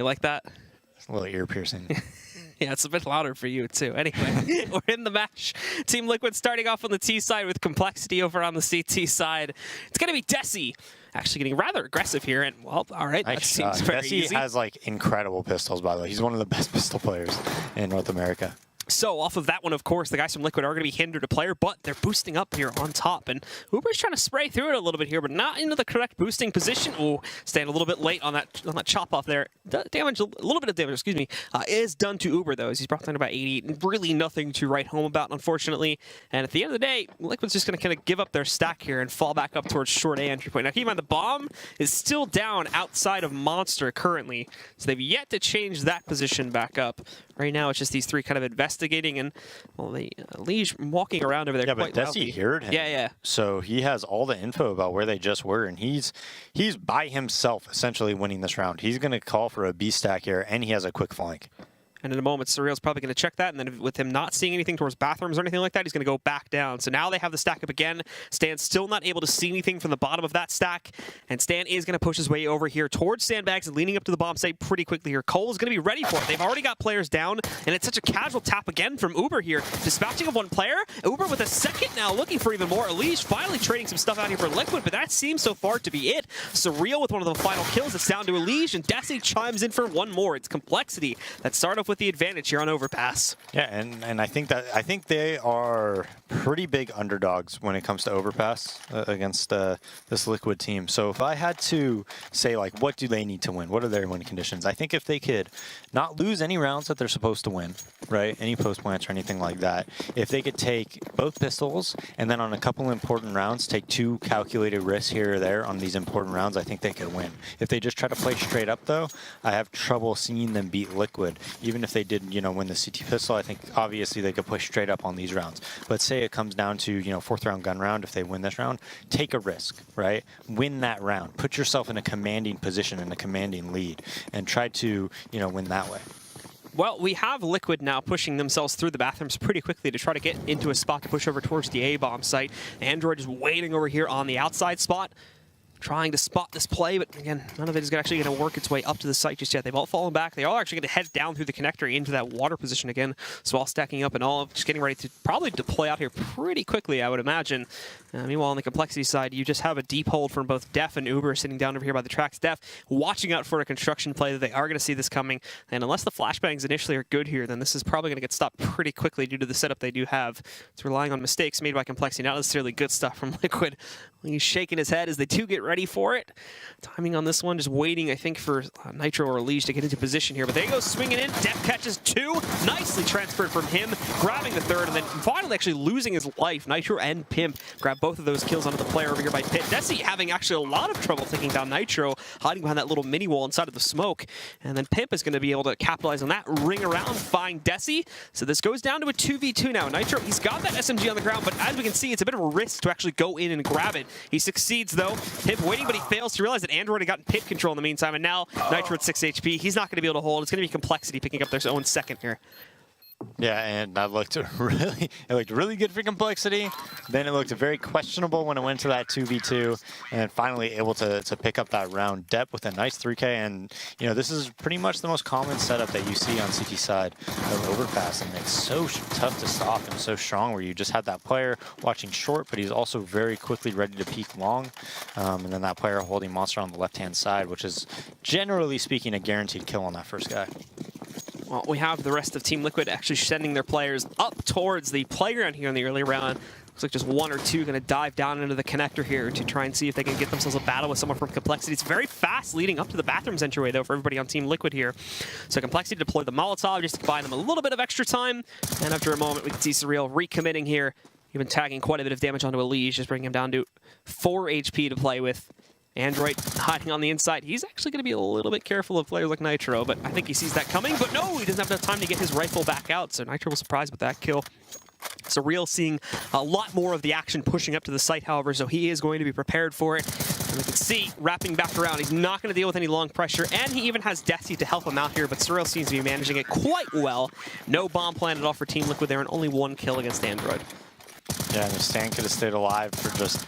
You like that? It's a little ear piercing. Yeah, it's a bit louder for you, too. Anyway, we're in the match. Team Liquid starting off on the T side with Complexity over on the CT side. It's going to be Desi actually getting rather aggressive here. And, well, all right, that seems very easy. Desi has, like, incredible pistols, by the way. He's one of the best pistol players in North America. So off of that one, of course, the guys from Liquid are going to be hindered a player, but they're boosting up here on top. And Uber's trying to spray through it a little bit here, but not into the correct boosting position. Oh, staying a little bit late on that chop off there. Damage, a little bit of damage, excuse me, is done to Uber, though, as he's brought down about 80. Really nothing to write home about, unfortunately. And at the end of the day, Liquid's just going to kind of give up their stack here and fall back up towards short A entry point. Now, keep in mind, the bomb is still down outside of Monster currently, so they've yet to change that position back up. Right now, it's just these three kind of investigating, and, well, the Liege walking around over there. Yeah, quite but Desi heard him. Yeah, yeah. So he has all the info about where they just were, and he's by himself essentially winning this round. He's going to call for a B stack here, and he has a quick flank. And in a moment, Surreal's probably going to check that, and then with him not seeing anything towards bathrooms or anything like that, he's going to go back down. So now they have the stack up again. Stan's still not able to see anything from the bottom of that stack, and Stan is going to push his way over here towards sandbags and leaning up to the bomb site pretty quickly here. coL is going to be ready for it. They've already got players down, and it's such a casual tap again from Uber here. Dispatching of one player. Uber with a second now, looking for even more. Elise finally trading some stuff out here for Liquid, but that seems so far to be it. Surreal with one of the final kills. It's down to Elise, and Desi chimes in for one more. It's Complexity that start off with the advantage here on Overpass. Yeah, and I think they are pretty big underdogs when it comes to Overpass against this Liquid team. So if I had to say, like, what do they need to win? What are their win conditions? I think if they could not lose any rounds that they're supposed to win, right? Any post plants or anything like that. If they could take both pistols and then on a couple important rounds take 2 calculated risks here or there on these important rounds, I think they could win. If they just try to play straight up, though, I have trouble seeing them beat Liquid. Even if they did, you know, win the CT pistol, I think obviously they could push straight up on these rounds. But say it comes down to, you know, 4th round gun round, if they win this round, take a risk, right? Win that round. Put yourself in a commanding position, in a commanding lead, and try to, you know, win that way. Well, we have Liquid now pushing themselves through the bathrooms pretty quickly to try to get into a spot to push over towards the A-bomb site. Android is waiting over here on the outside spot, trying to spot this play, but again, none of it is actually going to work its way up to the site just yet. They've all fallen back. They all actually going to head down through the connector into that water position again. So all stacking up and all just getting ready to probably deploy out here pretty quickly, I would imagine. Meanwhile, on the Complexity side, you just have a deep hold from both Def and Uber sitting down over here by the tracks. Def watching out for a construction play that they are going to see this coming. And unless the flashbangs initially are good here, then this is probably going to get stopped pretty quickly due to the setup they do have. It's relying on mistakes made by Complexity, not necessarily good stuff from Liquid. He's shaking his head as they do get ready for it. Timing on this one, just waiting, I think, for Nitro or Liege to get into position here. But there he goes, swinging in. Def catches 2. Nicely transferred from him, grabbing the 3rd, and then finally actually losing his life. Nitro and Pimp grab both of those kills onto the player over here by Pit. Desi having actually a lot of trouble taking down Nitro, hiding behind that little mini wall inside of the smoke. And then Pimp is going to be able to capitalize on that, ring around, find Desi. So this goes down to a 2v2 now. Nitro, he's got that SMG on the ground, but as we can see, it's a bit of a risk to actually go in and grab it. He succeeds, though. Pimp waiting, but he fails to realize that Android had gotten pit control in the meantime, and now Nitro at 6 HP. He's not going to be able to hold. It's going to be Complexity picking up their own second here. Yeah, and that looked really good for Complexity. Then it looked very questionable when it went to that 2v2, and finally able to pick up that round. Depp with a nice 3K, and you know, this is pretty much the most common setup that you see on CT side of Overpass, and it's so tough to stop and so strong where you just have that player watching short, but he's also very quickly ready to peek long, and then that player holding Monster on the left-hand side, which is generally speaking a guaranteed kill on that first guy. Well, we have the rest of Team Liquid actually sending their players up towards the playground here in the early round. Looks like just 1 or 2 going to dive down into the connector here to try and see if they can get themselves a battle with someone from Complexity. It's very fast leading up to the bathrooms entryway, though, for everybody on Team Liquid here. So Complexity deployed the Molotov just to buy them a little bit of extra time. And after a moment, we can see Surreal recommitting here. Even tagging quite a bit of damage onto Elise, just bringing him down to 4 HP to play with. Android hiding on the inside. He's actually going to be a little bit careful of players like Nitro, but I think he sees that coming. But no, he doesn't have enough time to get his rifle back out, so Nitro was surprised with that kill. Surreal seeing a lot more of the action pushing up to the site, however, so he is going to be prepared for it. And we can see, wrapping back around, he's not going to deal with any long pressure, and he even has Desi to help him out here, but Surreal seems to be managing it quite well. No bomb plan at all for Team Liquid there, and only 1 kill against Android. Yeah, and if Stan could have stayed alive for just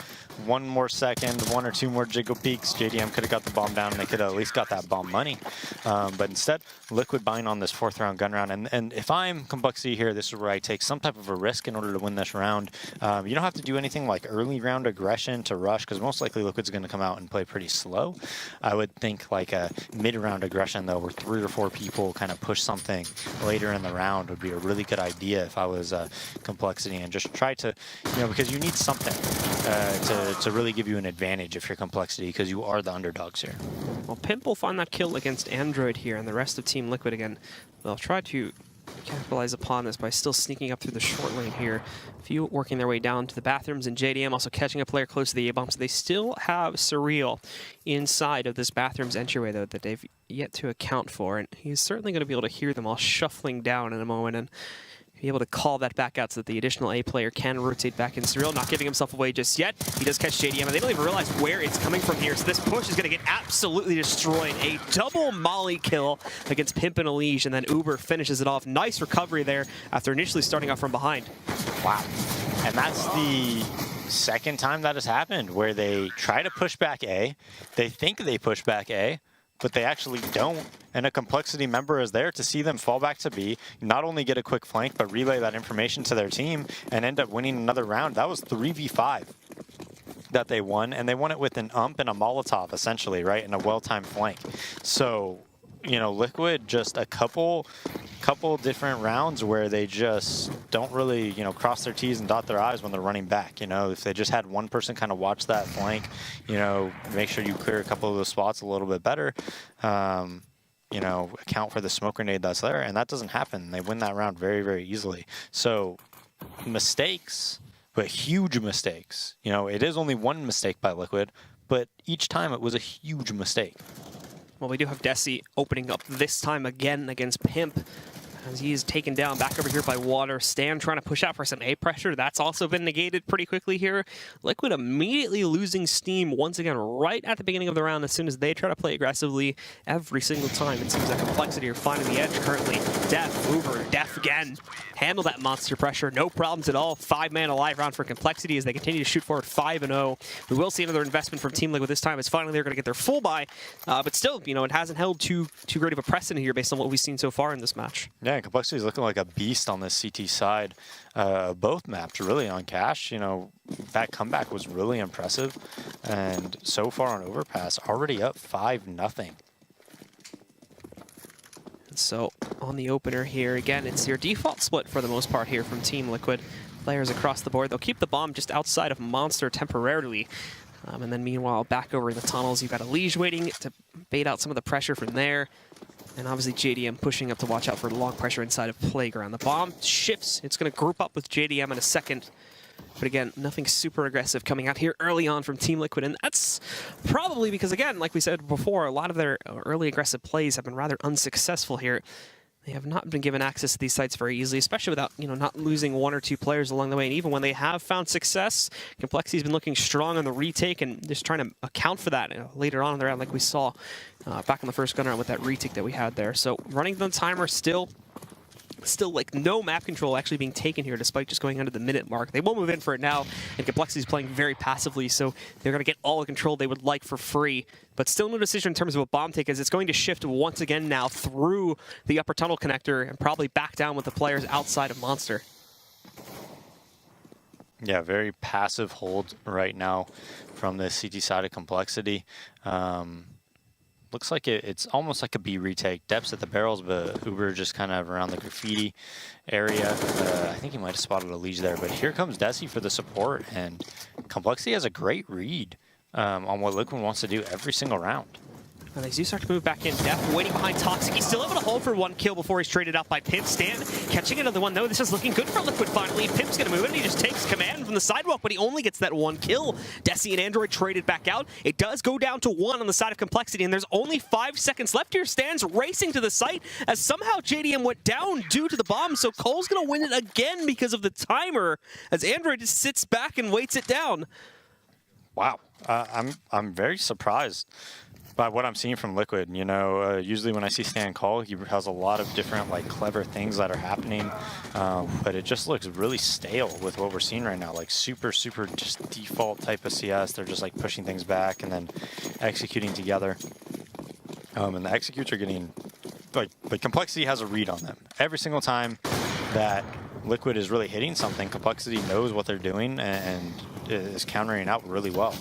one more second, one or two more jiggle peaks, JDM could have got the bomb down and they could have at least got that bomb money. But instead, Liquid buying on this fourth round gun round. And if I'm Complexity here, this is where I take some type of a risk in order to win this round. You don't have to do anything like early round aggression to rush, because most likely Liquid's going to come out and play pretty slow. I would think like a mid-round aggression, though, where 3 or 4 people kind of push something later in the round would be a really good idea if I was Complexity, and just try to, because you need something to really give you an advantage if you're Complexity, because you are the underdogs here. Well, Pimp will find that kill against Android here, and the rest of Team Liquid, again, they'll try to capitalize upon this by still sneaking up through the short lane here. A few working their way down to the bathrooms, and JDM also catching a player close to the A-bomb. So they still have Surreal inside of this bathroom's entryway, though, that they've yet to account for. And he's certainly going to be able to hear them all shuffling down in a moment and be able to call that back out so that the additional A player can rotate back in. Surreal not giving himself away just yet. He does catch JDM, and they don't even realize where it's coming from here. So this push is going to get absolutely destroyed. A double molly kill against Pimp and Elige, and then Uber finishes it off. Nice recovery there after initially starting off from behind. Wow. And that's the second time that has happened, where they try to push back A. They think they push back A, but they actually don't. And a Complexity member is there to see them fall back to B, not only get a quick flank, but relay that information to their team and end up winning another round. That was 3v5 that they won, and they won it with an ump and a Molotov, essentially, right, and a well-timed flank. So, Liquid, just a couple different rounds where they just don't really, cross their T's and dot their I's when they're running back. If they just had one person kind of watch that flank, make sure you clear a couple of those spots a little bit better, account for the smoke grenade that's there, and that doesn't happen. They win that round very, very easily. So mistakes, but huge mistakes. It is only one mistake by Liquid, but each time it was a huge mistake. Well, we do have Desi opening up this time again against Pimp, as he is taken down back over here by Water. Stan trying to push out for some A pressure. That's also been negated pretty quickly here. Liquid immediately losing steam once again right at the beginning of the round as soon as they try to play aggressively every single time. It seems like Complexity are finding the edge currently. Def, Uber, Def again. Handle that monster pressure. No problems at all. 5-man alive round for Complexity as they continue to shoot forward 5-0. We will see another investment from Team Liquid this time as finally they're going to get their full buy. But still, it hasn't held too great of a precedent here based on what we've seen so far in this match. Yeah, Complexity is looking like a beast on this CT side. Both maps really on Cash. That comeback was really impressive. And so far on Overpass, already up 5-0. So on the opener here, again, it's your default split for the most part here from Team Liquid. Players across the board. They'll keep the bomb just outside of Monster temporarily. And then meanwhile, back over in the tunnels, you've got Elige waiting to bait out some of the pressure from there. And obviously JDM pushing up to watch out for long pressure inside of Playground. The bomb shifts. It's going to group up with JDM in a second. But again, nothing super aggressive coming out here early on from Team Liquid. And that's probably because, again, like we said before, a lot of their early aggressive plays have been rather unsuccessful here. They have not been given access to these sites very easily, especially without, not losing 1 or 2 players along the way. And even when they have found success, Complexity's been looking strong on the retake and just trying to account for that later on in the round, like we saw back in the first gun round with that retake that we had there. So running the timer still like no map control actually being taken here despite just going under the minute mark. They will move in for it now, and Complexity's playing very passively, so they're going to get all the control they would like for free. But still no decision in terms of a bomb take, as it's going to shift once again now through the upper tunnel connector and probably back down with the players outside of Monster. Yeah, very passive hold right now from the CT side of Complexity. Looks like it's almost like a B retake. Depth's at the barrels, but Uber just kind of around the graffiti area. I think he might have spotted a Elige there, but here comes Desi for the support, and Complexity has a great read on what Liquid wants to do every single round. And they do start to move back in. Def waiting behind Toxic. He's still able to hold for 1 kill before he's traded out by Pimp. Stan catching another one, though. This is looking good for Liquid finally. Pimp's going to move in. He just takes command from the sidewalk, but he only gets that 1 kill. Desi and Android traded back out. It does go down to 1 on the side of Complexity, and there's only 5 seconds left here. Stan's racing to the site as somehow JDM went down due to the bomb, so coL's going to win it again because of the timer as Android just sits back and waits it down. Wow. I'm very surprised By what I'm seeing from Liquid, you know, usually when I see Stan coL, he has a lot of different like clever things that are happening, but it just looks really stale with what we're seeing right now. Like super just default type of CS. They're just like pushing things back and then executing together. And the executes are getting like Complexity has a read on them every single time that Liquid is really hitting something. Complexity knows what they're doing and is countering out really well.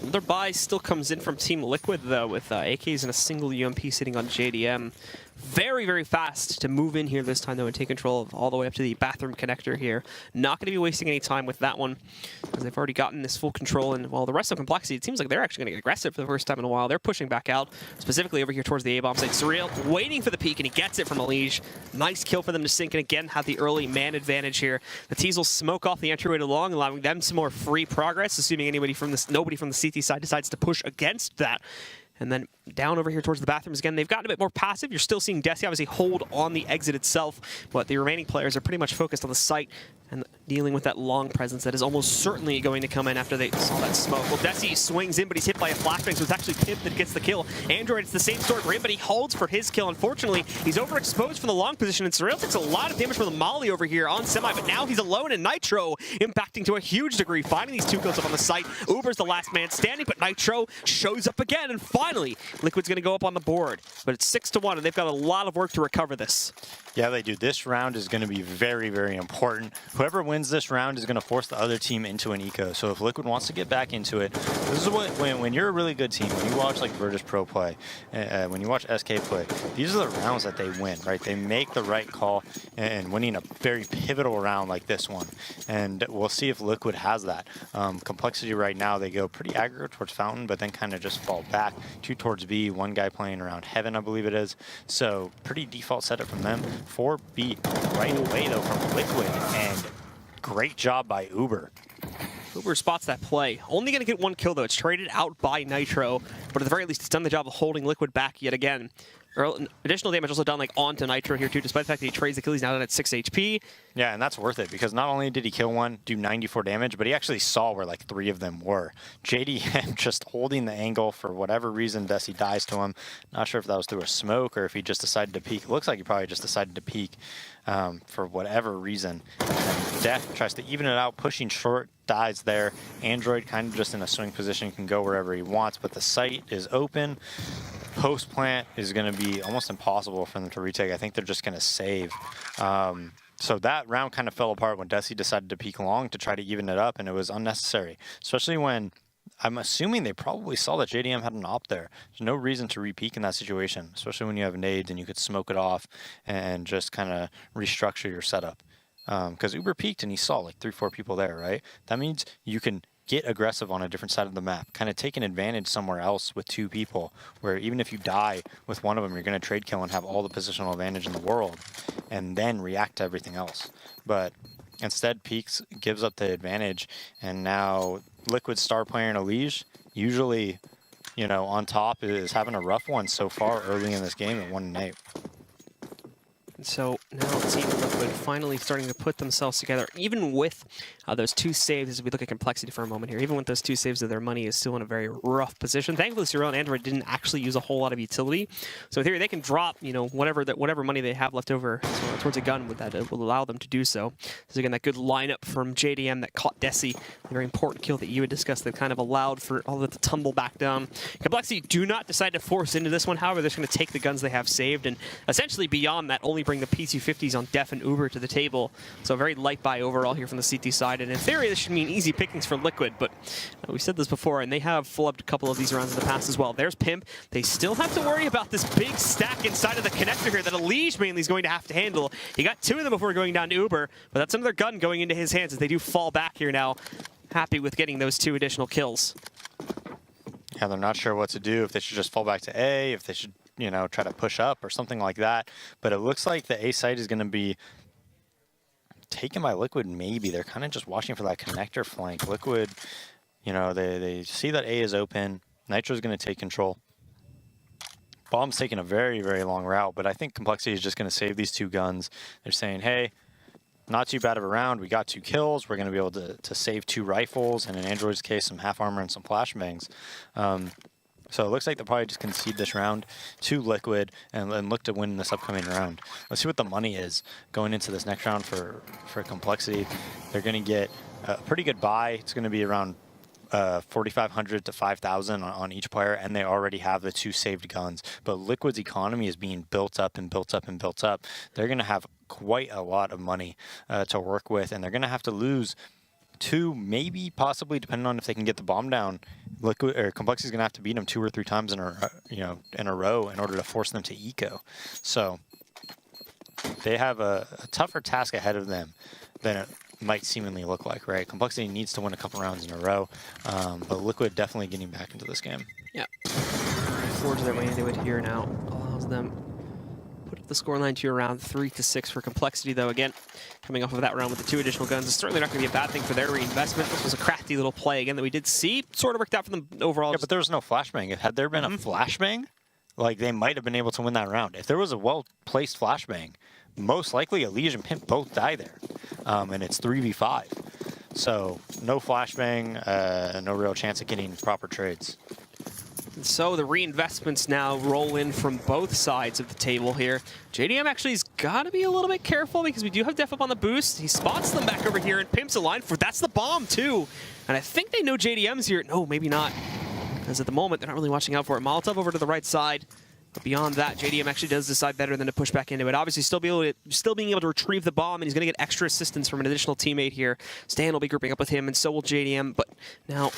Their buy still comes in from Team Liquid, though, with AKs and a single UMP sitting on JDM. Very fast to move in here this time, though, and take control of all the way up to the bathroom connector here. Not going to be wasting any time with that one, because they've already gotten this full control. And while the rest of Complexity, it seems like they're actually going to get aggressive for the first time in a while. They're pushing back out, specifically over here towards the A-bomb site. Surreal waiting for the peek, and he gets it from Elige. Nice kill for them to sink, and again, have the early man advantage here. The Tees will smoke off the entryway along, allowing them some more free progress, assuming nobody from the CT side decides to push against that. And then down over here towards the bathrooms again, they've gotten a bit more passive. You're still seeing Desi obviously hold on the exit itself, but the remaining players are pretty much focused on the site and dealing with that long presence that is almost certainly going to come in after they saw that smoke. Well, Desi swings in, but he's hit by a flashbang, so it's actually Pimp that gets the kill. Android, it's the same story for him, but he holds for his kill. Unfortunately, he's overexposed from the long position, and Surreal takes a lot of damage from the molly over here on Semi, but now he's alone, and Nitro impacting to a huge degree, finding these two kills up on the site. Uber's the last man standing, but Nitro shows up again, and finally, Liquid's going to go up on the board, but it's 6-1, and they've got a lot of work to recover this. Yeah, they do. This round is going to be very important. Whoever wins this round is going to force the other team into an eco. So if Liquid wants to get back into it, this is what when you're a really good team, when you watch like Virtus Pro play, when you watch SK play, these are the rounds that they win, right? They make the right call and winning a very pivotal round like this one. And we'll see if Liquid has that. Complexity right now, they go pretty aggro towards Fountain, but then kind of just fall back, 2 towards B, 1 guy playing around Heaven, I believe it is. So pretty default setup from them. 4B right away though from Liquid, and great job by Uber. Uber spots that play. Only going to get 1 kill though. It's traded out by Nitro, but at the very least it's done the job of holding Liquid back yet again. Additional damage also done like onto Nitro here too, despite the fact that he trades the kill. He's now done at 6 HP. Yeah, and that's worth it because not only did he kill one, do 94 damage, but he actually saw where like 3 of them were. JDM just holding the angle for whatever reason. Desi dies to him. Not sure if that was through a smoke or if he just decided to peek. It looks like he probably just decided to peek for whatever reason. And Def tries to even it out, pushing short, dies there. Android kind of just in a swing position, can go wherever he wants, but the site is open. Post plant is going to be almost impossible for them to retake. I think they're just going to save. So that round kind of fell apart when Desi decided to peek long to try to even it up, and it was unnecessary, especially when I'm assuming they probably saw that JDM had an op there. There's no reason to re-peek in that situation, especially when you have nades and you could smoke it off and just kind of restructure your setup. Because Uber peeked and he saw like 3-4 people there, right? That means you can get aggressive on a different side of the map, kind of take an advantage somewhere else with 2 people, where even if you die with one of them, you're going to trade kill and have all the positional advantage in the world, and then react to everything else. But instead, peeks, gives up the advantage, and now Liquid star player in Elige, usually, you know, on top, is having a rough one so far early in this game at 1-8. And so now Team Liquid finally starting to put themselves together, even with those 2 saves, as we look at Complexity for a moment here, even with those 2 saves, their money is still in a very rough position. Thankfully, Surreal and Android didn't actually use a whole lot of utility. So in theory, they can drop, you know, whatever money they have left over towards a gun with that will allow them to do so. So again, that good lineup from JDM that caught Desi, a very important kill that you had discussed that kind of allowed for all of it to tumble back down. Complexity do not decide to force into this one. However, they're just going to take the guns they have saved and essentially beyond that only bring the P250s on Def and Uber to the table. So a very light buy overall here from the CT side. And in theory, this should mean easy pickings for Liquid, but we said this before, and they have flubbed a couple of these rounds in the past as well. There's Pimp. They still have to worry about this big stack inside of the connector here that Elige mainly is going to have to handle. He got 2 of them before going down to Uber, but that's another gun going into his hands as they do fall back here now. Happy with getting those 2 additional kills. Yeah, they're not sure what to do, if they should just fall back to A, if they should, you know, try to push up or something like that. But it looks like the A site is going to be taken by Liquid, maybe. They're kind of just watching for that connector flank. Liquid, you know, they see that A is open. Nitro's going to take control. Bomb's taking a very long route, but I think Complexity is just going to save these 2 guns. They're saying, hey, not too bad of a round. We got 2 kills. We're going to be able to save 2 rifles, and in Android's case, some half armor and some flashbangs. So it looks like they'll probably just concede this round to Liquid and look to win this upcoming round. Let's see what the money is going into this next round for Complexity. They're going to get a pretty good buy. It's going to be around 4,500 to 5,000 on each player, and they already have the 2 saved guns. But Liquid's economy is being built up and built up and built up. They're going to have quite a lot of money to work with, and they're going to have to lose 2, maybe, possibly, depending on if they can get the bomb down. Liquid or Complexity is going to have to beat them 2 or 3 times in a row in order to force them to eco. So they have a tougher task ahead of them than it might seemingly look like, right? Complexity needs to win a couple rounds in a row, but Liquid definitely getting back into this game. Yeah. Forge their way into it here now. Allows them put up the scoreline to around 3-6 for Complexity, though. Again, coming off of that round with the 2 additional guns, it's certainly not going to be a bad thing for their reinvestment. This was a crafty little play, again, that we did see. Sort of worked out for them overall. Yeah, but there was no flashbang. Had there been a flashbang, like, they might have been able to win that round. If there was a well-placed flashbang, most likely Elige and Pimp both die there. And it's 3v5. So no flashbang, no real chance of getting proper trades. And so the reinvestments now roll in from both sides of the table here. JDM actually has got to be a little bit careful because we do have Def up on the boost. He spots them back over here and Pimp's a line for that's the bomb too. And I think they know JDM's here. No, maybe not. Because at the moment, they're not really watching out for it. Molotov over to the right side. But beyond that, JDM actually does decide better than to push back into it. Obviously, still being able to retrieve the bomb, and he's going to get extra assistance from an additional teammate here. Stan will be grouping up with him, and so will JDM. But now,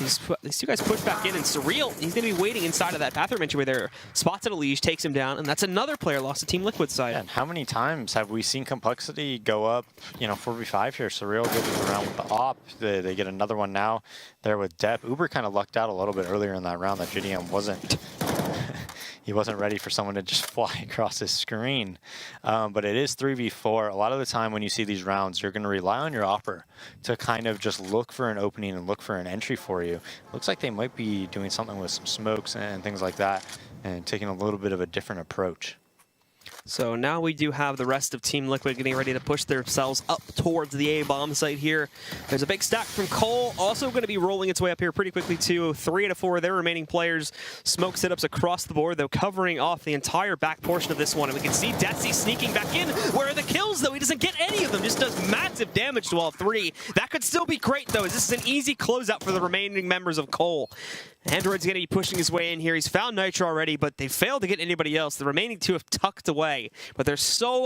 these 2 guys push back in, and Surreal, he's going to be waiting inside of that bathroom entryway there. Spots at Elige, takes him down, and that's another player lost to Team Liquid side. Yeah, and how many times have we seen Complexity go up, 4v5 here? Surreal goes around with the op. They get another one now there with Depp. Uber kind of lucked out a little bit earlier in that round that JDM wasn't. He wasn't ready for someone to just fly across his screen. But it is 3v4. A lot of the time when you see these rounds, you're going to rely on your opper to kind of just look for an opening and look for an entry for you. Looks like they might be doing something with some smokes and things like that and taking a little bit of a different approach. So now we do have the rest of Team Liquid getting ready to push themselves up towards the A-bomb site here. There's a big stack from coL, also going to be rolling its way up here pretty quickly too. 3 out of 4 of their remaining players. Smoke setups across the board, though, covering off the entire back portion of this one. And we can see Desi sneaking back in. Where are the kills, though? He doesn't get any of them, just does massive damage to all 3. That could still be great, though, as this is an easy closeout for the remaining members of coL. Android's going to be pushing his way in here. He's found Nitro already, but they failed to get anybody else. The remaining 2 have tucked away, but they're so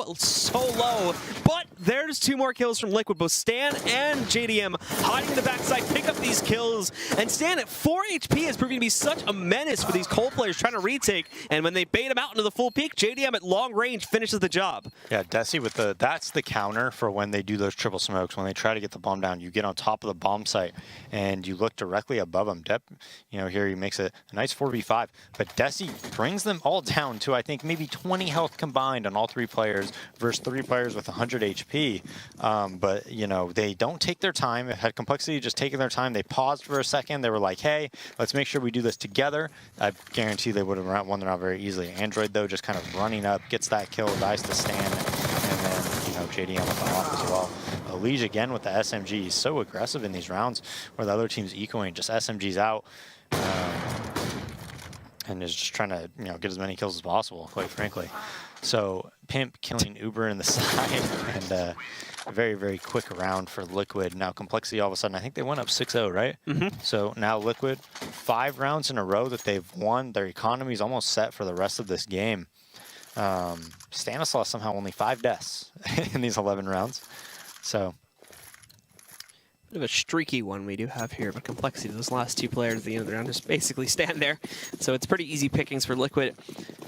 low. But there's 2 more kills from Liquid. Both Stan and JDM hiding in the backside, pick up these kills. And Stan at 4 HP is proving to be such a menace for these coL players trying to retake. And when they bait him out into the full peak, JDM at long range finishes the job. Yeah, Desi with that's the counter for when they do those triple smokes. When they try to get the bomb down, you get on top of the bomb site and you look directly above them. Here he makes a nice 4v5, but Desi brings them all down to, I think, maybe 20 health combined on all 3 players versus 3 players with 100 HP. But, they don't take their time. Had Complexity just taken their time, they paused for a second. They were like, hey, let's make sure we do this together. I guarantee they would have won the round very easily. Android, though, just kind of running up, gets that kill, dies to Stan, and then, JDM with the off as well. Elige again with the SMG. He's so aggressive in these rounds where the other team's ecoing, just SMG's out. And is just trying to, get as many kills as possible, quite frankly. So Pimp killing Uber in the side, and a very, very quick round for Liquid. Now Complexity all of a sudden, I think they went up 6-0, right? So now Liquid, 5 rounds in a row that they've won. Their economy is almost set for the rest of this game. Stanislaus somehow only 5 deaths in these 11 rounds. So bit of a streaky one we do have here, but Complexity, those last 2 players at the end of the round just basically stand there. So it's pretty easy pickings for Liquid.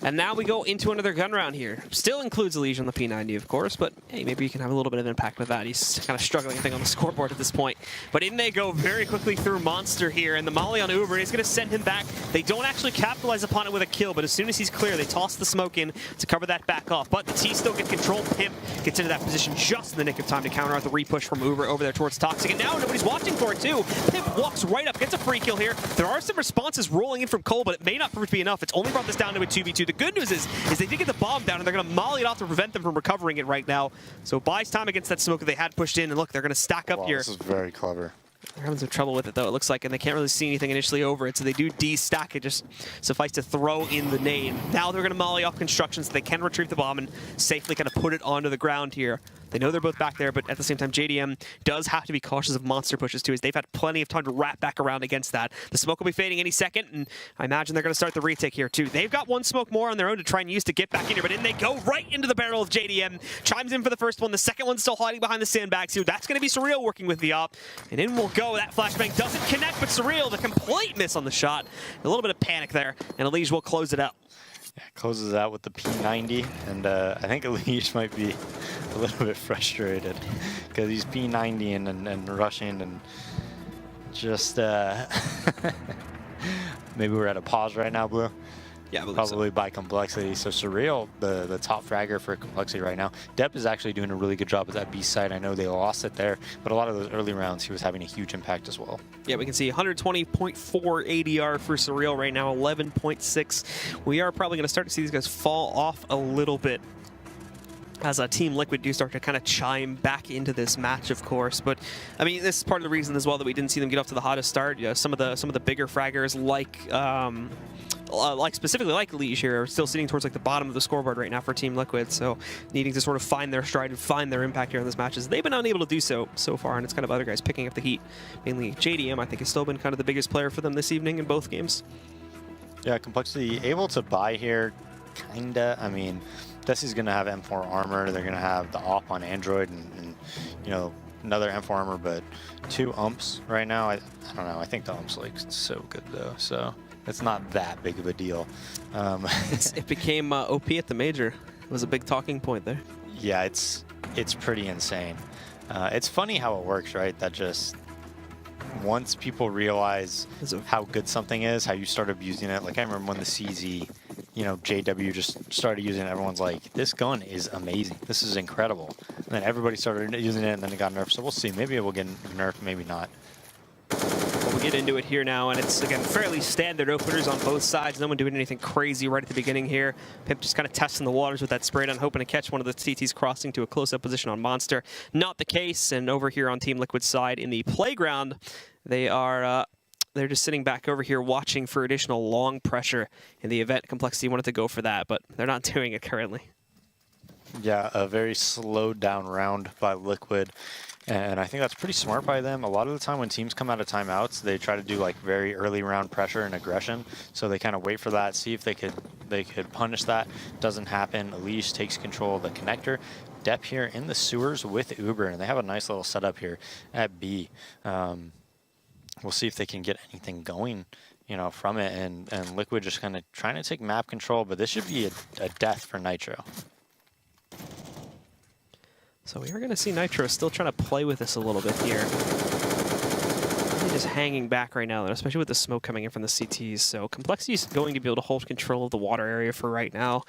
And now we go into another gun round here. Still includes Elige on the P90, of course, but hey, maybe you can have a little bit of impact with that. He's kind of struggling, I think, on the scoreboard at this point. But in they go very quickly through Monster here, and the molly on Uber is going to send him back. They don't actually capitalize upon it with a kill, but as soon as he's clear, they toss the smoke in to cover that back off. But the T still get control. Pimp gets into that position just in the nick of time to counter out the repush from Uber over there towards Toxic. And now nobody's watching for it too. Pimp walks right up, gets a free kill here. There are some responses rolling in from coL, but it may not prove to be enough. It's only brought this down to a 2v2. The good news is they did get the bomb down, and they're going to molly it off to prevent them from recovering it right now. So buys time against that smoke that they had pushed in, and look, they're going to stack up here. This is very clever. They're having some trouble with it, though, it looks like, and they can't really see anything initially over it, so they do de-stack it, just suffice to throw in the nade. Now they're going to molly off construction so they can retrieve the bomb and safely kind of put it onto the ground here. They know they're both back there, but at the same time, JDM does have to be cautious of monster pushes, too, as they've had plenty of time to wrap back around against that. The smoke will be fading any second, and I imagine they're going to start the retake here, too. They've got one smoke more on their own to try and use to get back in here, but in they go right into the barrel of JDM. Chimes in for the first one. The second one's still hiding behind the sandbags here. That's going to be Surreal working with the op, and in will go. That flashbang doesn't connect, but Surreal, the complete miss on the shot. A little bit of panic there, and Elige will close it out. Yeah, closes out with the P90, and I think Elige might be a little bit frustrated because he's P90 and rushing and just maybe we're at a pause right now, Blue. Yeah, I believe probably so. By Complexity. So Surreal, the top fragger for Complexity right now. Depp is actually doing a really good job at that B side. I know they lost it there, but a lot of those early rounds he was having a huge impact as well. Yeah, we can see 120.4 ADR for Surreal right now, 11.6. We are probably going to start to see these guys fall off a little bit as Team Liquid do start to kind of chime back into this match, of course. But I mean, this is part of the reason as well that we didn't see them get off to the hottest start. You know, some of the bigger fraggers like specifically like Elige here are still sitting towards like the bottom of the scoreboard right now for Team Liquid, so needing to sort of find their stride and find their impact here in this matches. They've been unable to do so far, and it's kind of other guys picking up the heat. Mainly JDM, I think, has still been kind of the biggest player for them this evening in both games. Yeah, Complexity able to buy here, kinda. I mean, Desi's gonna have M4 armor. They're gonna have the op on Android, and you know, another M4 armor, but 2 umps right now. I don't know. I think the umps like so good though, so it's not that big of a deal. It became OP at the major. It was a big talking point there. Yeah, it's pretty insane. It's funny how it works, right? That just once people realize how good something is, how you start abusing it. Like I remember when the CZ, you know, JW just started using it. Everyone's like, this gun is amazing. This is incredible. And then everybody started using it, and then it got nerfed. So we'll see. Maybe it will get nerfed, maybe not. We'll get into it here now, and it's, again, fairly standard openers on both sides. No one doing anything crazy right at the beginning here. Pimp just kind of testing the waters with that spray down, hoping to catch one of the CTs crossing to a close-up position on Monster. Not the case, and over here on Team Liquid's side in the playground, they are they're just sitting back over here watching for additional long pressure in the event Complexity wanted to go for that, but they're not doing it currently. Yeah, a very slowed down round by Liquid. And I think that's pretty smart by them. A lot of the time when teams come out of timeouts, they try to do like very early round pressure and aggression. So they kind of wait for that, see if they could punish that. Doesn't happen. Elige takes control of the connector. Depp here in the sewers with Uber, and they have a nice little setup here at B. We'll see if they can get anything going, you know, from it. And Liquid just kind of trying to take map control, but this should be a death for Nitro. So we are going to see Nitro still trying to play with this a little bit here. Really just hanging back right now, especially with the smoke coming in from the CTs. So Complexity is going to be able to hold control of the water area for right now.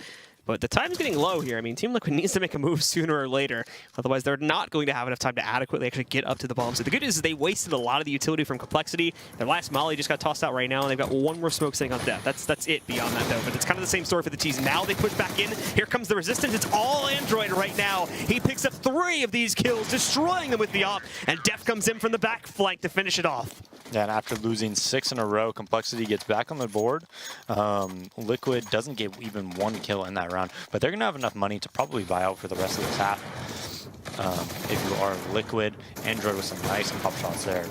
But the time's getting low here. I mean, Team Liquid needs to make a move sooner or later. Otherwise, they're not going to have enough time to adequately actually get up to the bomb. So the good news is they wasted a lot of the utility from Complexity. Their last molly just got tossed out right now, and they've got one more smoke sitting on Death. That's it beyond that, though. But it's kind of the same story for the T's. Now they push back in. Here comes the Resistance. It's all Android right now. He picks up 3 of these kills, destroying them with the op, and Def comes in from the back flank to finish it off. Yeah, and after losing 6 in a row, Complexity gets back on the board. Liquid doesn't get even 1 kill in that round, but they're going to have enough money to probably buy out for the rest of this half. If you are Liquid, Android with some nice pop shots there.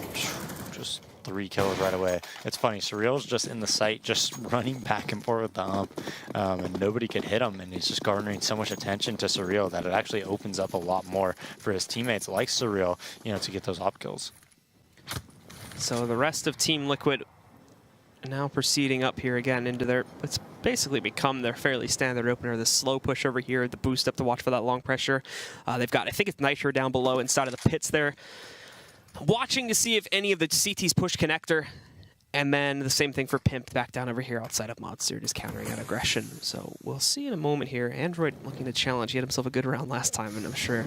Just 3 kills right away. It's funny, Surreal's just in the site, just running back and forth with the ump, and nobody could hit him, and he's just garnering so much attention to Surreal that it actually opens up a lot more for his teammates like Surreal, you know, to get those op kills. So the rest of Team Liquid now proceeding up here again into their, it's basically become their fairly standard opener. The slow push over here, the boost up to watch for that long pressure. They've got, I think it's Nitro down below inside of the pits there. Watching to see if any of the CTs push connector. And then the same thing for Pimp back down over here outside of Monster, just countering out aggression. So we'll see in a moment here. Android looking to challenge. He had himself a good round last time, and I'm sure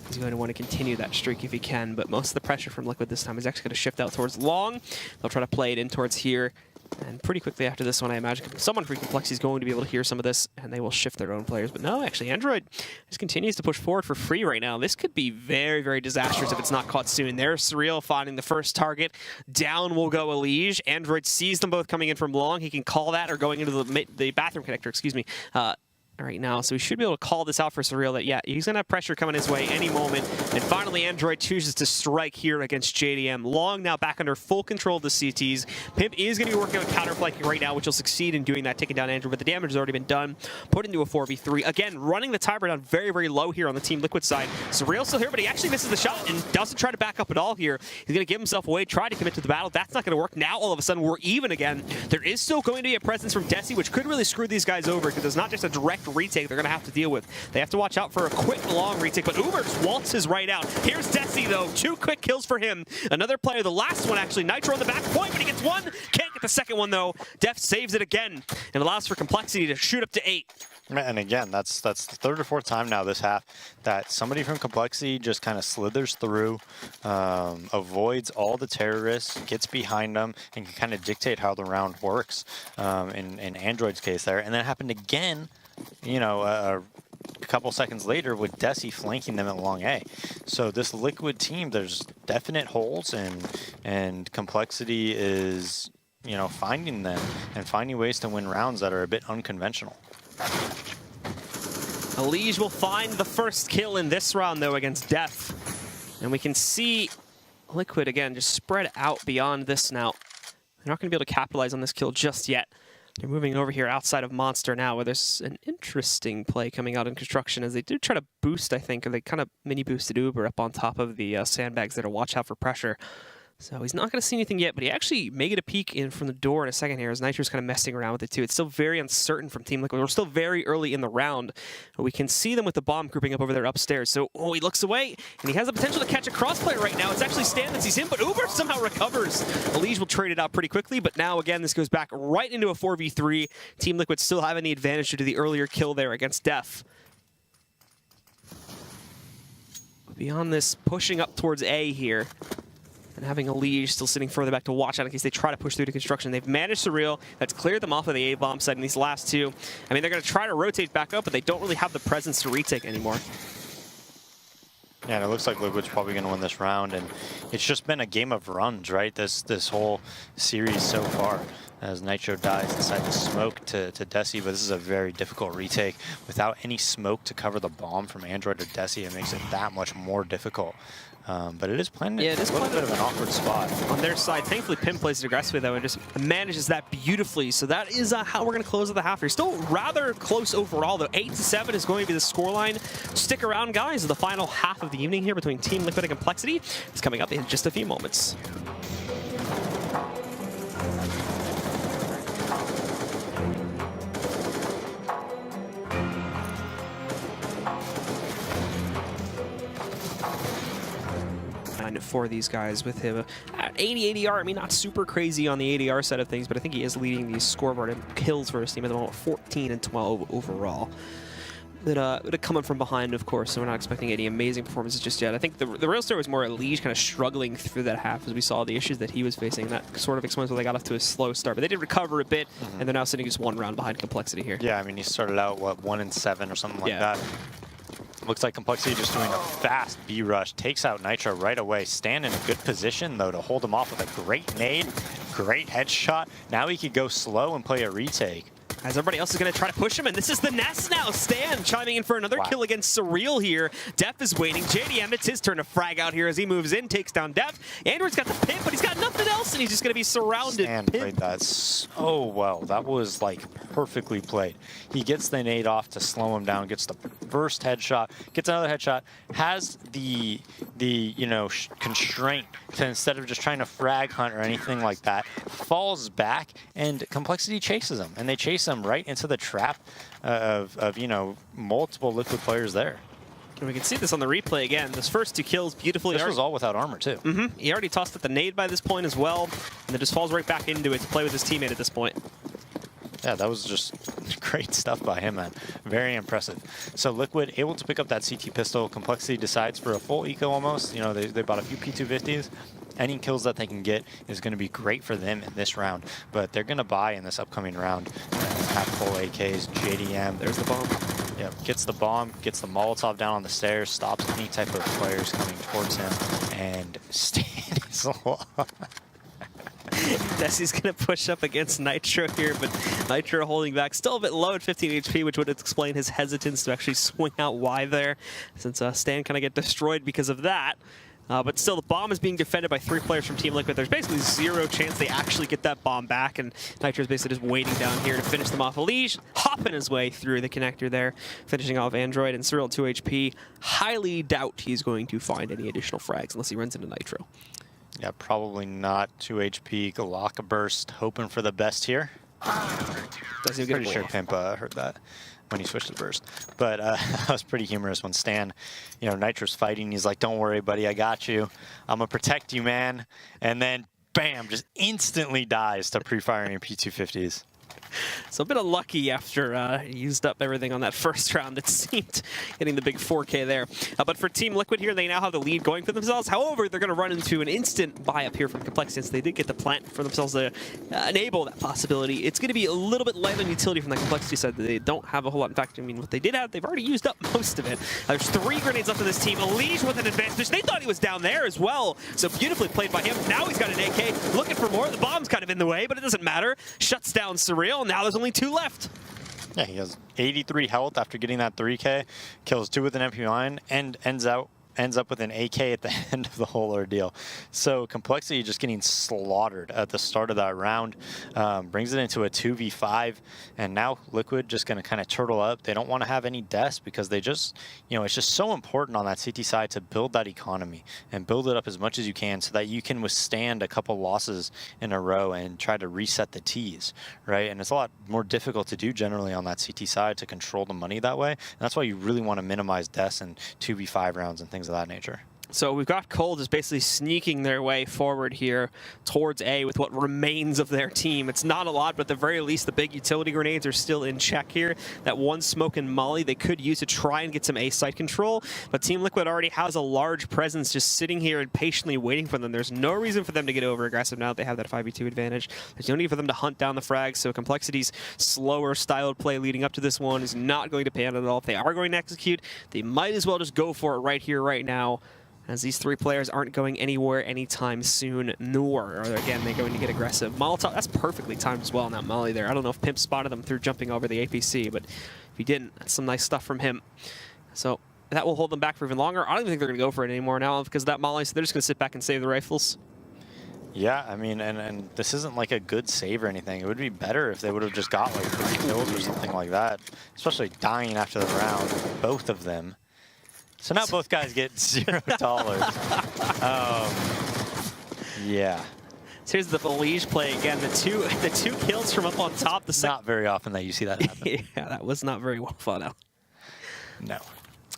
he's going to want to continue that streak if he can. But most of the pressure from Liquid this time is actually going to shift out towards long. They'll try to play it in towards here. And pretty quickly after this one, I imagine someone from Complexity is going to be able to hear some of this, and they will shift their own players. But no, actually, Android just continues to push forward for free right now. This could be very, very disastrous if it's not caught soon. There's Surreal finding the first target. Down will go Elige. Android sees them both coming in from long. He can call that, or going into the bathroom connector, excuse me. Right now, so we should be able to call this out for Surreal that, yeah, he's going to have pressure coming his way any moment. And finally, Android chooses to strike here against JDM. Long now back under full control of the CTs. Pimp is going to be working on counterflanking right now, which will succeed in doing that, taking down Android, but the damage has already been done. Put into a 4v3. Again, running the timer down very, very low here on the Team Liquid side. Surreal still here, but he actually misses the shot and doesn't try to back up at all here. He's going to give himself away, try to commit to the battle. That's not going to work. Now, all of a sudden, we're even again. There is still going to be a presence from Desi, which could really screw these guys over, because it's not just a direct retake they're going to have to deal with. They have to watch out for a quick, long retake, but Uber just waltzes right out. Here's Desi, though. 2 quick kills for him. Another player, the last one, actually. Nitro on the back point, but he gets one. Can't get the second one, though. Def saves it again and allows for Complexity to shoot up to 8. And again, that's the third or fourth time now this half that somebody from Complexity just kind of slithers through, avoids all the terrorists, gets behind them, and can kind of dictate how the round works in Android's case there. And then it happened again, you know, a couple seconds later with Desi flanking them at long A. So this Liquid team, there's definite holes, and Complexity is, you know, finding them and finding ways to win rounds that are a bit unconventional. Elige will find the first kill in this round, though, against Def. And we can see Liquid, again, just spread out beyond this now. They're not going to be able to capitalize on this kill just yet. They're moving over here outside of Monster now, where there's an interesting play coming out in construction, as they did try to boost, I think, or they kind of mini-boosted Uber up on top of the sandbags there to watch out for pressure. So he's not going to see anything yet, but he actually may get a peek in from the door in a second here, as Nitro's kind of messing around with it too. It's still very uncertain from Team Liquid. We're still very early in the round. We can see them with the bomb grouping up over there upstairs. So, he looks away, and he has the potential to catch a crossplay right now. It's actually Stan that sees him, but Uber somehow recovers. Elige will trade it out pretty quickly, but now, again, this goes back right into a 4v3. Team Liquid still having the advantage due to the earlier kill there against Def. Beyond this, pushing up towards A here. And having Elige still sitting further back to watch out in case they try to push through to construction. They've managed Surreal. That's cleared them off of the A-bomb side in these last two. I mean, they're going to try to rotate back up, but they don't really have the presence to retake anymore. Yeah, and it looks like Liquid's probably going to win this round, and it's just been a game of runs, right? This whole series so far, as Nitro dies inside the smoke to Desi, but this is a very difficult retake. Without any smoke to cover the bomb from Android or Desi, it makes it that much more difficult. But it is playing a little bit of an awkward spot. On their side, thankfully, Pim plays it aggressively, though, and just manages that beautifully. So that is how we're going to close out the half here. Still rather close overall, though. 8-7 is going to be the scoreline. Stick around, guys. The final half of the evening here between Team Liquid and Complexity is coming up in just a few moments. For these guys with him at 80 ADR. I mean, not super crazy on the ADR side of things, but I think he is leading the scoreboard and kills for his team at the moment, 14 and 12 overall. But coming from behind, of course, so we're not expecting any amazing performances just yet. I think the real story was more Elige kind of struggling through that half as we saw the issues that he was facing. That sort of explains why they got off to a slow start. But they did recover a bit, and they're now sitting just one round behind Complexity here. Yeah, I mean, he started out, what, 1-7 or something like that. Looks like Complexity just doing a fast B rush, takes out Nitro right away. Stan in a good position, though, to hold him off with a great nade, great headshot. Now he could go slow and play a retake. As everybody else is going to try to push him, and this is the nest now. Stan chiming in for another kill against Surreal here. Def is waiting. JDM, it's his turn to frag out here as he moves in, takes down Def. Andrew's got the pin, but he's got nothing else, and he's just going to be surrounded. Stan played that so well. That was, like, perfectly played. He gets the nade off to slow him down, gets the first headshot, gets another headshot, has the you know, constraint to, instead of just trying to frag hunt or anything like that, falls back, and Complexity chases him, and they chase him right into the trap of you know, multiple Liquid players there. And we can see this on the replay again. Those first 2 kills beautifully. This was all without armor too. He already tossed at the nade by this point as well, and then just falls right back into it to play with his teammate at this point. Yeah, that was just great stuff by him, man. Very impressive. So Liquid able to pick up that CT pistol. Complexity decides for a full eco almost. You know, they bought a few P250s. any kills that they can get is going to be great for them in this round. But they're going to buy in this upcoming round. Have full AKs, JDM. There's the bomb. Yep, gets the bomb, gets the Molotov down on the stairs, stops any type of players coming towards him, and Stan is alive. Desi's going to push up against Nitro here, but Nitro holding back. Still a bit low at 15 HP, which would explain his hesitance to actually swing out wide there, since Stan kind of get destroyed because of that. But still, the bomb is being defended by 3 players from Team Liquid. There's basically 0 chance they actually get that bomb back, and Nitro's basically just waiting down here to finish them off. Elige hopping his way through the connector there, finishing off Android, and Cyril 2 HP. Highly doubt he's going to find any additional frags unless he runs into Nitro. Yeah, probably not 2 HP. Galaka burst, hoping for the best here. Doesn't even Pretty sure Pimp heard that when he switched to burst. But that was pretty humorous when Stan, you know, Nitro's fighting. He's like, "Don't worry, buddy, I got you. I'm gonna protect you, man." And then, bam, just instantly dies to pre-firing P250s. So a bit of lucky after he used up everything on that first round, it seemed, getting the big 4K there. But for Team Liquid here, they now have the lead going for themselves. However, they're going to run into an instant buy up here from Complexity, since they did get the plant for themselves to enable that possibility. It's going to be a little bit light on utility from the Complexity side. They don't have a whole lot. In fact, I mean, what they did have, they've already used up most of it. There's 3 grenades left for this team. Elige with an advanced push. They thought he was down there as well. So beautifully played by him. Now he's got an AK, looking for more. The bomb's kind of in the way, but it doesn't matter. Shuts down Surreal. Now there's only 2 left. Yeah, he has 83 health after getting that 3K, kills 2 with an MP9, and ends up with an AK at the end of the whole ordeal. So Complexity just getting slaughtered at the start of that round, brings it into a 2v5, and now Liquid just going to kind of turtle up. They don't want to have any deaths because they just, you know, it's just so important on that CT side to build that economy and build it up as much as you can so that you can withstand a couple losses in a row and try to reset the Ts, right? And it's a lot more difficult to do generally on that CT side to control the money that way. And that's why you really want to minimize deaths in 2v5 rounds and things of that nature. So we've got coL just basically sneaking their way forward here towards A with what remains of their team. It's not a lot, but at the very least, the big utility grenades are still in check here. That one smoke and molly they could use to try and get some A site control, but Team Liquid already has a large presence just sitting here and patiently waiting for them. There's no reason for them to get over aggressive now that they have that 5v2 advantage. There's no need for them to hunt down the frags, so Complexity's slower styled play leading up to this one is not going to pan at all. If they are going to execute, they might as well just go for it right here, right now, as these 3 players aren't going anywhere anytime soon, nor are, again, they going to get aggressive. Molotov, that's perfectly timed as well, not Molly there. I don't know if Pimp spotted them through jumping over the APC, but if he didn't, that's some nice stuff from him. So that will hold them back for even longer. I don't even think they're going to go for it anymore now because of that Molly, so they're just going to sit back and save the rifles. Yeah, I mean, and this isn't like a good save or anything. It would be better if they would have just got like 3 kills or something like that, especially dying after the round, both of them. So now both guys get $0. Yeah. So here's the Elige play again. The two kills from up on top. Not very often that you see that happen. Yeah, that was not very well thought out. No.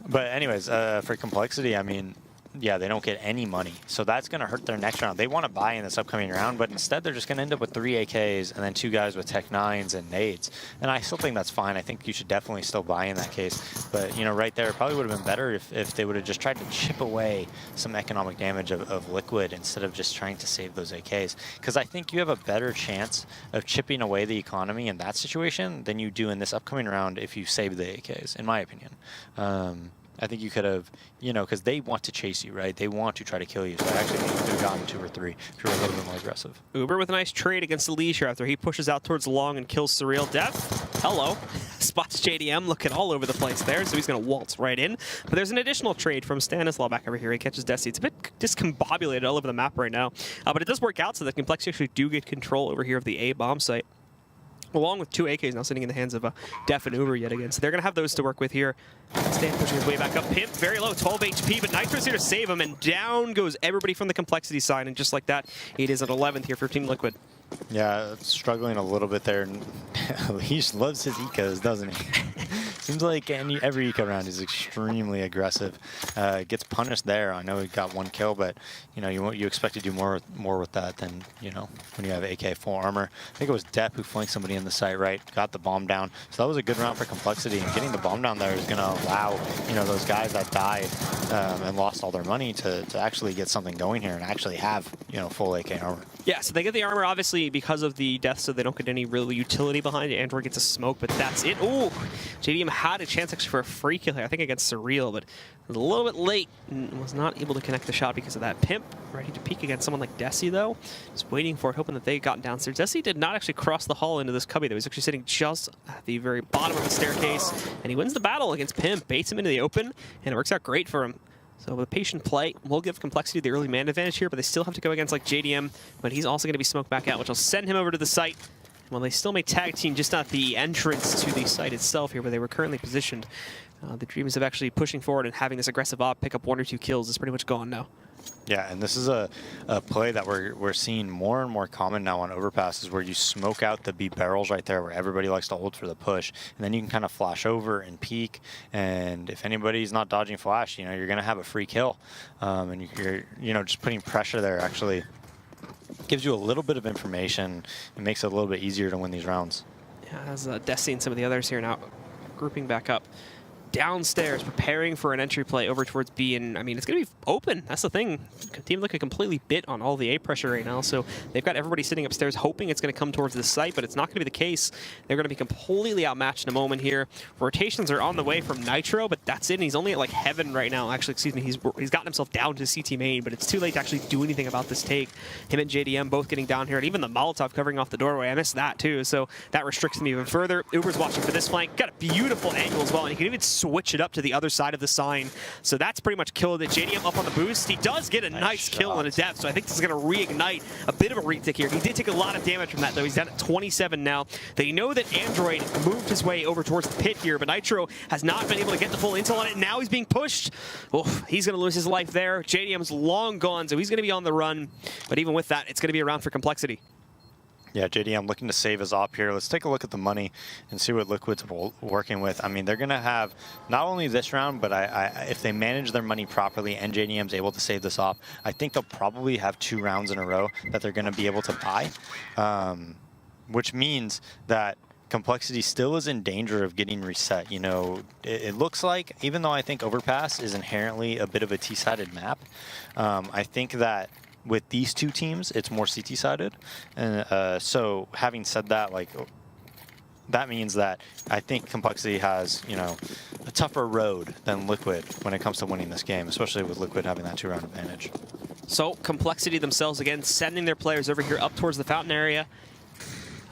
But anyways, for Complexity, I mean, yeah, they don't get any money. So that's going to hurt their next round. They want to buy in this upcoming round, but instead they're just going to end up with 3 AKs and then 2 guys with Tech 9s and nades. And I still think that's fine. I think you should definitely still buy in that case. But, you know, right there, it probably would have been better if they would have just tried to chip away some economic damage of Liquid instead of just trying to save those AKs. Because I think you have a better chance of chipping away the economy in that situation than you do in this upcoming round if you save the AKs, in my opinion. I think you could have, you know, because they want to chase you, right? They want to try to kill you. So I actually think you could have gotten 2 or 3 if you were a little bit more aggressive. Uber with a nice trade against Elige here after he pushes out towards long and kills Surreal. Death, hello. Spots JDM looking all over the place there, so he's going to waltz right in. But there's an additional trade from Stanislaw back over here. He catches Desi. It's a bit discombobulated all over the map right now. But it does work out so that Complexity actually do get control over here of the A bomb site, along with 2 AKs now sitting in the hands of Def and Uber yet again. So they're going to have those to work with here. Stan pushing his way back up. Pimp, very low, 12 HP, but Nitro's here to save him, and down goes everybody from the Complexity side, and just like that, it is at 11th here for Team Liquid. Yeah, struggling a little bit there. He loves his ecos, doesn't he? Seems like every eco round is extremely aggressive. Gets punished there. I know he got 1 kill, but you know you expect to do more with that than when you have AK full armor. I think it was Depp who flanked somebody in the site right, got the bomb down. So that was a good round for Complexity, and getting the bomb down there is going to allow those guys that died and lost all their money to actually get something going here and actually have full AK armor. Yeah, so they get the armor, obviously, because of the death, so they don't get any real utility behind it. Android gets a smoke, but that's it. Ooh, JDM had a chance actually for a free kill here, I think against Surreal, but was a little bit late and was not able to connect the shot because of that. Pimp ready to peek against someone like Desi, though. Just waiting for it, hoping that they got downstairs. Desi did not actually cross the hall into this cubby, though. He's actually sitting just at the very bottom of the staircase, and he wins the battle against Pimp, baits him into the open, and it works out great for him. So with patient play, we'll give Complexity the early man advantage here, but they still have to go against like JDM, but he's also going to be smoked back out, which will send him over to the site. Well, they still may tag team, just not the entrance to the site itself here, where they were currently positioned. The dreams of actually pushing forward and having this aggressive op pick up 1 or 2 kills is pretty much gone now. Yeah, and this is a play that we're seeing more and more common now on overpasses, where you smoke out the B barrels right there, where everybody likes to hold for the push, and then you can kind of flash over and peek. And if anybody's not dodging flash, you're going to have a free kill, and you're just putting pressure there actually gives you a little bit of information. It makes it a little bit easier to win these rounds. Yeah, as Desi and some of the others here now grouping back up. Downstairs, preparing for an entry play over towards B, and I mean, it's going to be open. That's the thing. Team Liquid completely bit on all the A pressure right now, so they've got everybody sitting upstairs hoping it's going to come towards the site, but it's not going to be the case. They're going to be completely outmatched in a moment here. Rotations are on the way from Nitro, but that's it. And he's only at like heaven right now. Actually, excuse me, he's gotten himself down to CT main, but it's too late to actually do anything about this take. Him and JDM both getting down here, and even the Molotov covering off the doorway. I missed that too, so that restricts me even further. Uber's watching for this flank. Got a beautiful angle as well, and he can even switch it up to the other side of the sign. So that's pretty much killed it. JDM up on the boost. He does get a nice kill on a depth, so I think this is going to reignite a bit of a retic here. He did take a lot of damage from that, though. He's down at 27 now. They know that Android moved his way over towards the pit here, but Nitro has not been able to get the full intel on it. Now he's being pushed. Oof, he's going to lose his life there. JDM's long gone, so he's going to be on the run. But even with that, it's going to be a round for Complexity. Yeah, JDM looking to save his op here. Let's take a look at the money and see what Liquid's working with. I mean, they're going to have not only this round, but if they manage their money properly and JDM's able to save this op, I think they'll probably have 2 rounds in a row that they're going to be able to buy, which means that Complexity still is in danger of getting reset. It looks like, even though I think Overpass is inherently a bit of a T-sided map, I think that with these 2 teams, it's more CT-sided. And so having said that, that means that I think Complexity has, a tougher road than Liquid when it comes to winning this game, especially with Liquid having that 2-round advantage. So Complexity themselves, again, sending their players over here up towards the fountain area.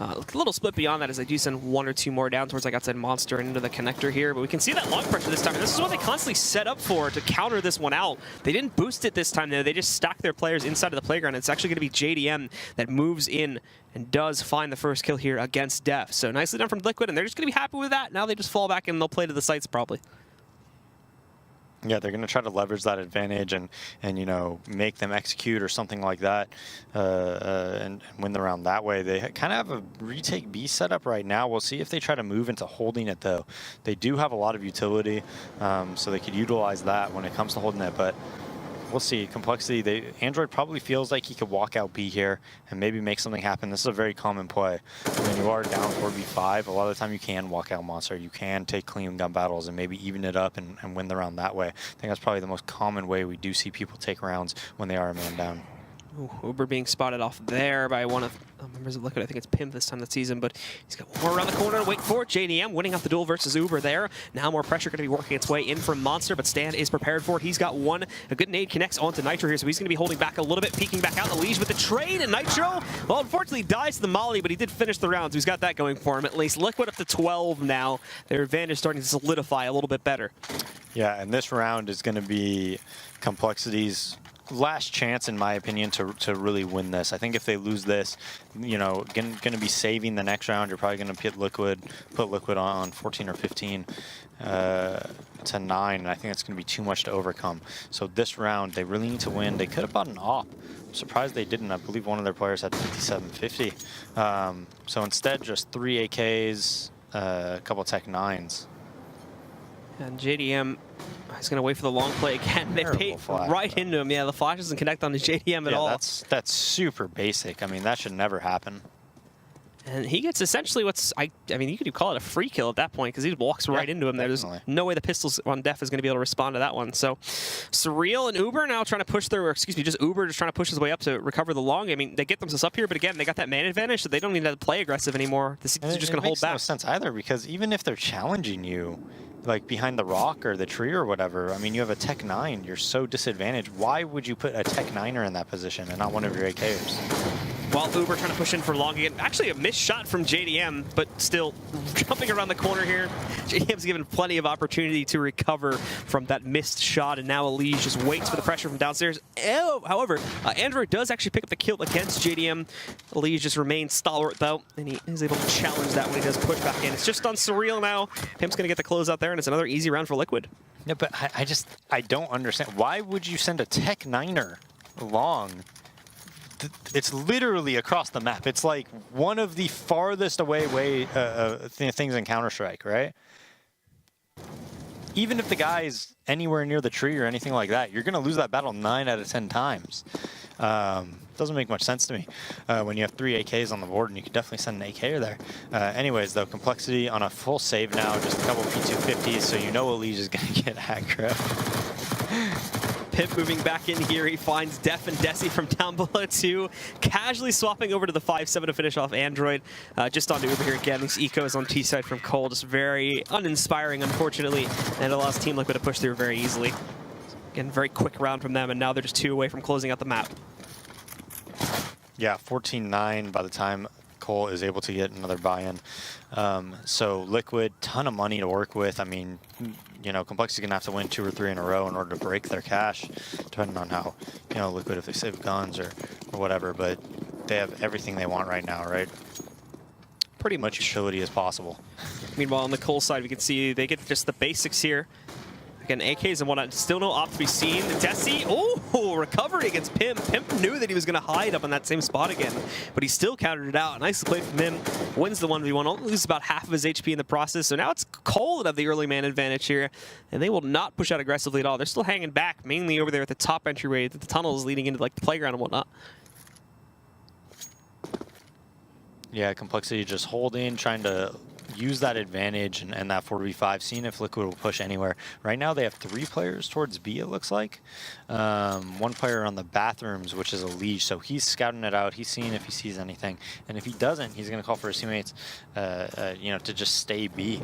A little split beyond that as they do send 1 or 2 more down towards like outside Monster and into the connector here. But we can see that long pressure this time. And this is what they constantly set up for to counter this one out. They didn't boost it this time, though. They just stacked their players inside of the playground. It's actually going to be JDM that moves in and does find the first kill here against Def. So nicely done from Liquid, and they're just going to be happy with that. Now they just fall back and they'll play to the sites probably. Yeah, they're going to try to leverage that advantage and make them execute or something like that and win the round that way. They kind of have a retake B setup right now. We'll see if they try to move into holding it, though. They do have a lot of utility, so they could utilize that when it comes to holding it, but we'll see. Complexity, Android probably feels like he could walk out B here and maybe make something happen. This is a very common play. When you are down 4v5, a lot of the time you can walk out Monster. You can take clean gun battles and maybe even it up and win the round that way. I think that's probably the most common way we do see people take rounds when they are a man down. Ooh, Uber being spotted off there by one of members of Liquid. I think it's Pimp this time this season, but he's got one more around the corner. Wait for it. JDM winning out the duel versus Uber there. Now more pressure going to be working its way in from Monster, but Stan is prepared for it. He's got one. A good nade connects onto Nitro here, so he's going to be holding back a little bit, peeking back out. Elige with the trade, and Nitro, well, unfortunately dies to the molly, but he did finish the round, so he's got that going for him at least. Liquid up to 12 now. Their advantage starting to solidify a little bit better. Yeah, and this round is going to be Complexity's last chance, in my opinion, to really win this. I think if they lose this, going to be saving the next round. You're probably going to put Liquid on 14 or 15 to 9, and I think that's going to be too much to overcome. So this round, they really need to win. They could have bought an op. I'm surprised they didn't. I believe one of their players had 5750. So instead, just 3 AKs, a couple Tech 9s. And JDM is going to wait for the long play again. They paid right into him. Yeah, the flash doesn't connect on the JDM at all. That's super basic. I mean, that should never happen. And he gets essentially what's, I mean, you could call it a free kill at that point because he walks right into him. There's no way the pistols on Def is going to be able to respond to that one. So Surreal and Uber now trying to push their, or excuse me, just Uber just trying to push his way up to recover the long. I mean, they get themselves up here, but again, they got that man advantage, so they don't need to play aggressive anymore. This is just going to hold back. It makes no sense either, because even if they're challenging you, like behind the rock or the tree or whatever, I mean, you have a Tech 9, you're so disadvantaged. Why would you put a Tech 9er in that position and not one of your AKers? While Uber trying to push in for long again. Actually, a missed shot from JDM, but still jumping around the corner here. JDM's given plenty of opportunity to recover from that missed shot, and now Elise just waits for the pressure from downstairs. However, Android does actually pick up the kill against JDM. Elise just remains stalwart, though, and he is able to challenge that when he does push back in. It's just on Surreal now. Pimp's going to get the close out there, and it's another easy round for Liquid. Yeah, but I don't understand. Why would you send a Tech 9er long? It's literally across the map. It's like one of the farthest away things in Counter-Strike, right? Even if the guy's anywhere near the tree or anything like that, you're going to lose that battle 9 out of 10 times. Doesn't make much sense to me when you have 3 AKs on the board, and you can definitely send an AKer there. Anyways, though, Complexity on a full save now, just a couple P250s, so you know Elise is going to get aggro. Pip moving back in here. He finds Def and Desi from down below too. Casually swapping over to the 5-7 to finish off Android. Just onto Uber here again. These ecos on T side from coL. Just very uninspiring, unfortunately. And it allows Team Liquid to push through very easily. Again, very quick round from them, and now they're just 2 away from closing out the map. Yeah, 14-9 by the time coL is able to get another buy-in. So Liquid, ton of money to work with. I mean, you know, Complexity's gonna have to win 2 or 3 in a row in order to break their cash, depending on how, you know, Liquid, if they save guns or whatever. But they have everything they want right now, right? Pretty much utility as possible. Meanwhile, on the coL side, we can see they get just the basics here. Again, AKs and whatnot. Still no op to be seen. Desi, oh, recovery against Pimp. Pimp knew that he was going to hide up on that same spot again, but he still countered it out. Nice play from him. Wins the 1v1. Only loses about half of his HP in the process. So now it's coL that have the early man advantage here, and they will not push out aggressively at all. They're still hanging back, mainly over there at the top entryway, the tunnels leading into like the playground and whatnot. Yeah, Complexity just holding, trying to use that advantage and that 4v5, seeing if Liquid will push anywhere. Right now they have 3 players towards B, it looks like. 1 player on the bathrooms, which is a leash, so he's scouting it out. He's seeing if he sees anything, and if he doesn't, he's going to call for his teammates you know, to just stay B.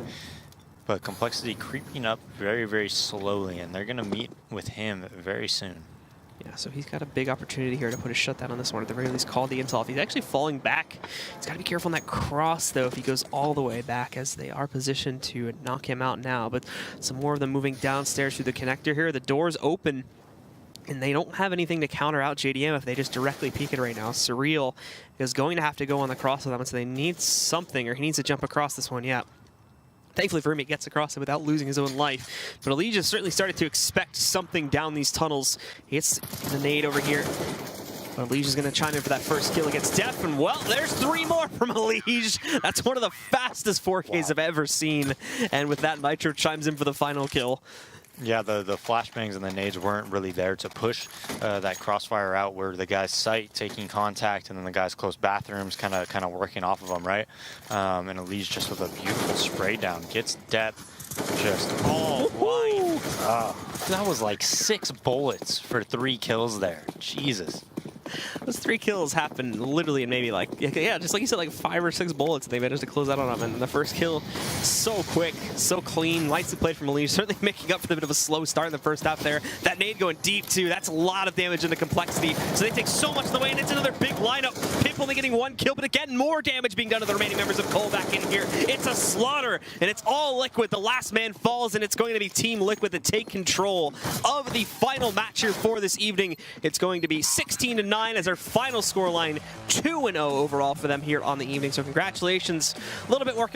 But Complexity creeping up very, very slowly, and they're going to meet with him very soon. Yeah, so he's got a big opportunity here to put a shutdown on this one, at the very least call the intel. If he's actually falling back, he's got to be careful on that cross, though, if he goes all the way back, as they are positioned to knock him out now. But some more of them moving downstairs through the connector here. The door's open, and they don't have anything to counter out JDM if they just directly peek it right now. Surreal is going to have to go on the cross with them, so they need something, or he needs to jump across this one, yeah. Thankfully for him, he gets across it without losing his own life. But Allegiant certainly started to expect something down these tunnels. He hits the nade over here. But Allegiant's going to chime in for that first kill against Def. And, well, there's 3 more from Allegiant. That's one of the fastest 4Ks I've ever seen. And with that, Nitro chimes in for the final kill. Yeah, the flashbangs and the nades weren't really there to push that crossfire out where the guy's sight taking contact and then the guy's close bathrooms kind of working off of them, right? And Elise just with a beautiful spray down gets depth just all blind. That was like 6 bullets for 3 kills there. Jesus. Those 3 kills happened literally in maybe like, yeah, just like you said, like 5 or 6 bullets. They managed to close out on him. And the first kill, so quick, so clean. Nicely played from Elise, certainly making up for the bit of a slow start in the first half there. That nade going deep too. That's a lot of damage into Complexity. So they take so much of the way, and it's another big lineup. Pimp only getting 1 kill, but again, more damage being done to the remaining members of coL back in here. It's a slaughter, and it's all Liquid. The last man falls, and it's going to be Team Liquid that take control of the final match here for this evening. It's going to be 16-9 as our final scoreline, 2-0 overall for them here on the evening. So congratulations. A little bit more